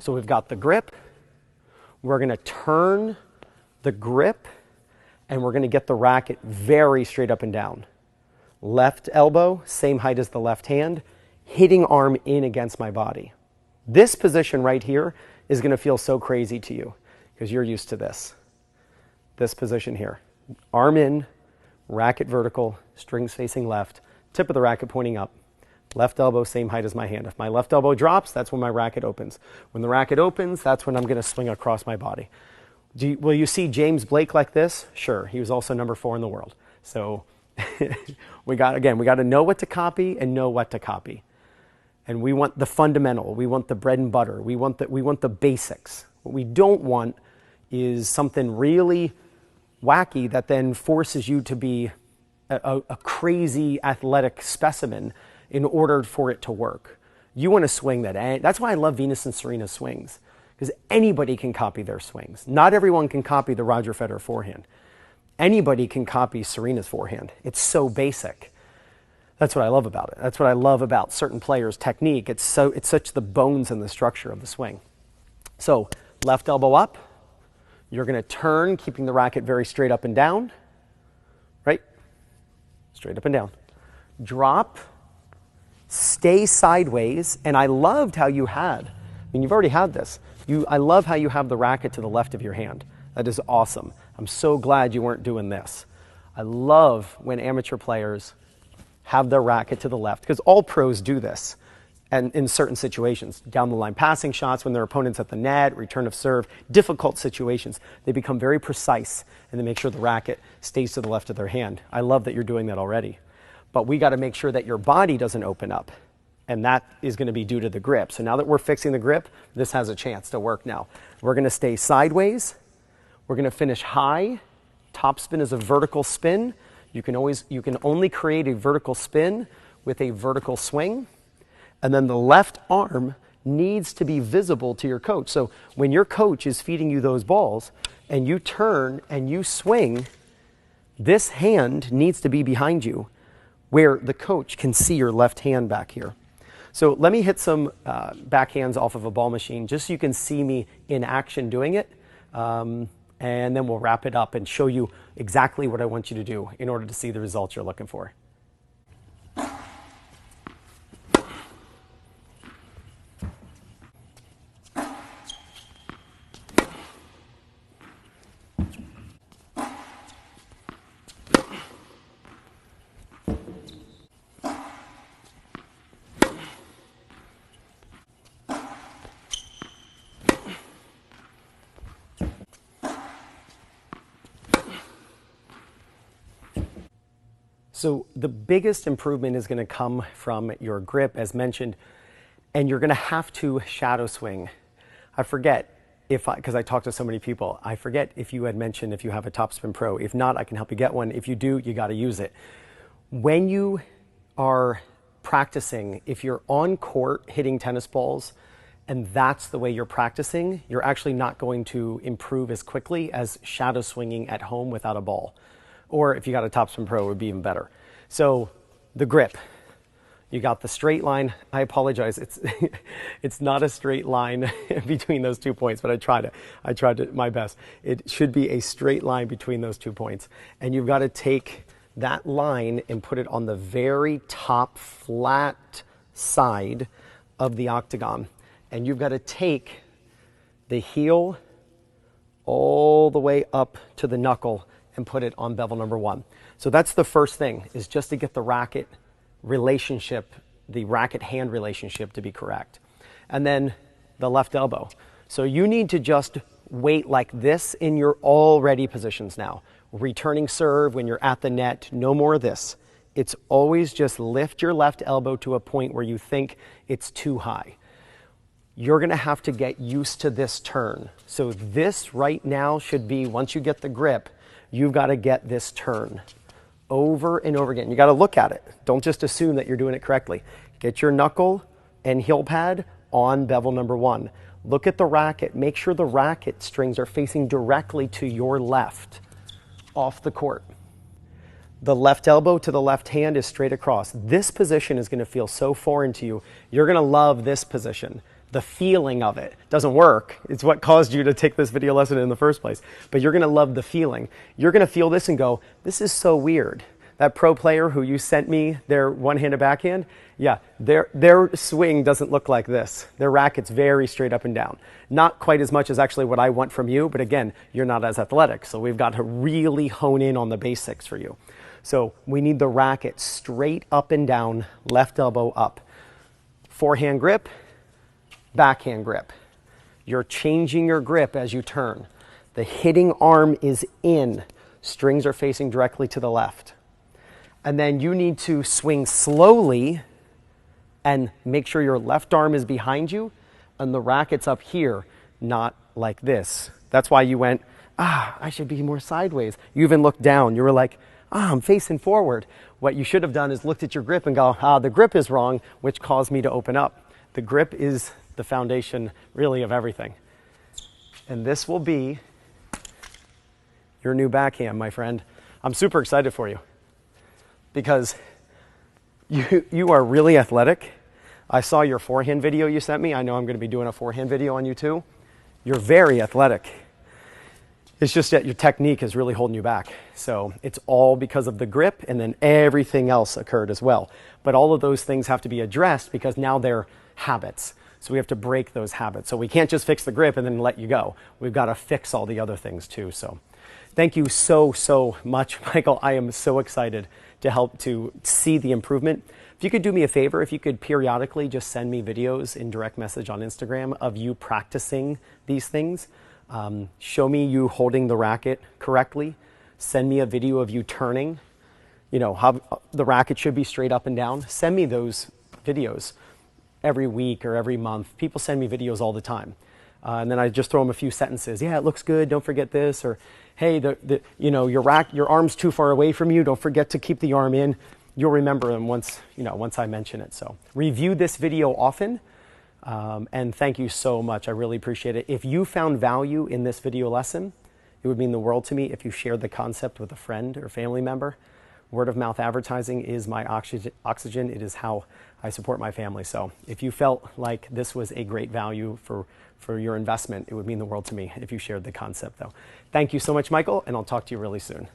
So we've got the grip. We're going to turn the grip, and we're going to get the racket very straight up and down. Left elbow, same height as the left hand, hitting arm in against my body. This position right here is going to feel so crazy to you because you're used to this. This position here. Arm in, racket vertical, strings facing left, tip of the racket pointing up. Left elbow, same height as my hand. If my left elbow drops, that's when my racket opens. When the racket opens, that's when I'm going to swing across my body. Will you see James Blake like this? Sure. He was also number 4 in the world. So we got to know what to copy and know what to copy. And we want the fundamental. We want the bread and butter. We want the basics. What we don't want is something really wacky that then forces you to be a crazy athletic specimen in order for it to work. You want to swing that. That's why I love Venus and Serena's swings, because anybody can copy their swings. Not everyone can copy the Roger Federer forehand. Anybody can copy Serena's forehand. It's so basic. That's what I love about it. That's what I love about certain players' technique. It's such the bones and the structure of the swing. So left elbow up. You're going to turn, keeping the racket very straight up and down. Right? Straight up and down. Drop. Stay sideways. And I loved how you had, you've already had this. I love how you have the racket to the left of your hand. That is awesome. I'm so glad you weren't doing this. I love when amateur players have their racket to the left, because all pros do this. And in certain situations, down the line passing shots, when their opponent's at the net, return of serve, difficult situations, they become very precise and they make sure the racket stays to the left of their hand. I love that you're doing that already. But we got to make sure that your body doesn't open up. And that is going to be due to the grip. So now that we're fixing the grip, this has a chance to work now. We're going to stay sideways. We're going to finish high. Topspin is a vertical spin. You can only create a vertical spin with a vertical swing. And then the left arm needs to be visible to your coach. So when your coach is feeding you those balls and you turn and you swing, this hand needs to be behind you where the coach can see your left hand back here. So let me hit some backhands off of a ball machine just so you can see me in action doing it. And then we'll wrap it up and show you exactly what I want you to do in order to see the results you're looking for. So the biggest improvement is going to come from your grip, as mentioned, and you're going to have to shadow swing. I forget because I talk to so many people, I forget if you had mentioned if you have a TopspinPro. If not, I can help you get one. If you do, you got to use it. When you are practicing, if you're on court hitting tennis balls, and that's the way you're practicing, you're actually not going to improve as quickly as shadow swinging at home without a ball. Or if you got a TopspinPro, it would be even better. So the grip, you got the straight line. I apologize, it's not a straight line between those 2 points, but I tried my best. It should be a straight line between those 2 points. And you've got to take that line and put it on the very top flat side of the octagon. And you've got to take the heel all the way up to the knuckle and put it on bevel number 1. So that's the first thing, is just to get the racket relationship, the racket-hand relationship to be correct. And then the left elbow. So you need to just wait like this in your all-ready positions now. Returning serve when you're at the net, no more of this. It's always just lift your left elbow to a point where you think it's too high. You're going to have to get used to this turn. So this right now should be, once you get the grip, you've got to get this turn over and over again. You got to look at it. Don't just assume that you're doing it correctly. Get your knuckle and heel pad on bevel number 1. Look at the racket. Make sure the racket strings are facing directly to your left off the court. The left elbow to the left hand is straight across. This position is going to feel so foreign to you. You're going to love this position. the feeling of it. Doesn't work. It's what caused you to take this video lesson in the first place. But you're going to love the feeling. You're going to feel this and go, this is so weird. That pro player who you sent me their one-handed backhand, yeah, their swing doesn't look like this. Their racket's very straight up and down. Not quite as much as actually what I want from you, but again, you're not as athletic. So we've got to really hone in on the basics for you. So we need the racket straight up and down, left elbow up. Forehand grip, backhand grip. You're changing your grip as you turn. The hitting arm is in. Strings are facing directly to the left. And then you need to swing slowly and make sure your left arm is behind you and the racket's up here, not like this. That's why you went, I should be more sideways. You even looked down. You were like, I'm facing forward. What you should have done is looked at your grip and go, the grip is wrong, which caused me to open up. The grip is the foundation, really, of everything. And this will be your new backhand, my friend. I'm super excited for you because you are really athletic. I saw your forehand video you sent me. I know I'm going to be doing a forehand video on you too. You're very athletic. It's just that your technique is really holding you back. So it's all because of the grip, and then everything else occurred as well. But all of those things have to be addressed because now they're habits. So we have to break those habits. So we can't just fix the grip and then let you go. We've got to fix all the other things too. So thank you so much, Michael. I am so excited to help to see the improvement. If you could do me a favor, if you could periodically just send me videos in direct message on Instagram of you practicing these things. Show me you holding the racket correctly. Send me a video of you turning. You know, how the racket should be straight up and down. Send me those videos every week or every month. People send me videos all the time. And then I just throw them a few sentences. Yeah, it looks good. Don't forget this. Or, hey, your arm's too far away from you. Don't forget to keep the arm in. You'll remember them once I mention it. So review this video often. And thank you so much. I really appreciate it. If you found value in this video lesson, it would mean the world to me if you shared the concept with a friend or family member. Word of mouth advertising is my oxygen. It is how I support my family. So if you felt like this was a great value for your investment, it would mean the world to me if you shared the concept though. Thank you so much, Michael, and I'll talk to you really soon.